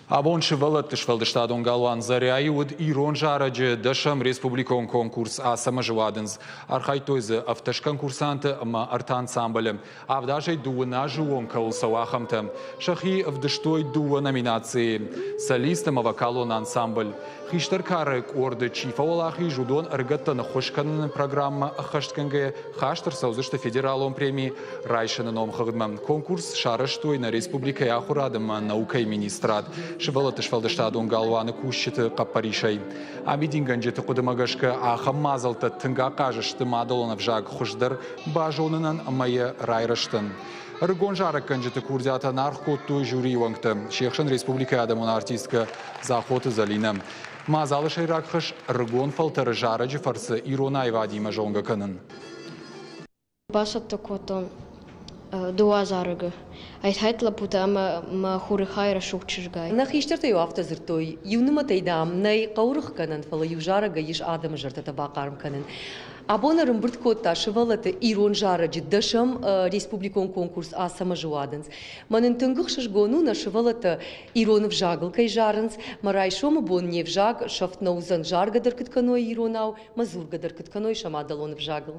Abon шывалат швалдыштадон галван заряюд ирон жараджи дашам республикон конкурс асама жваденс. Архайтойзы авташ конкурсанты ма арт ансамблем. Авдажей дуа нажуон каулсауахамтам. Шахи вдыштой дуа номинации. Солистам авакалон ансамбль. Хиштаркарек орды чифаулахи жудон аргатта на хошканын программа ахаштканге хаштар саузышты федералон премии райшаны номхагдман. Конкурс шараштой на республика яхурадам наука и министрат. Шывалат швалдыштадон галваны кущиты капаришай. Амидинганжеты кудымагашка ахаммазалта тынга кажышты мадалонов жаг хуждар бажонынан мая райраштын. Рыгон жарак канжеты курдята нархкотту жюри вангты. Шехшын республика адамон артистка захоты залина. Мазалы шайракхыш рыгон фалтары жараджи фарсы иронай вадима жонга канын. Басатта котон дуа жарыгы. Айтхайтла пута ма хурихайра шукчижгай. На хиштарта ю автозыртой. Юныма тайдам най қаурық канын фала ю жарыгы еш адам жартата бақарым канын. Абонарым бірт котта шывалаты ирон жараджи дашам республикон конкурс асама жуадынс. Манын тынгық шышгону на шывалаты иронов жагыл кай жарынс. Марай шома бон нев жаг шафт наузан жаргадыр кытканой иронау, мазургадыр кытканой шамадалонов жагыл.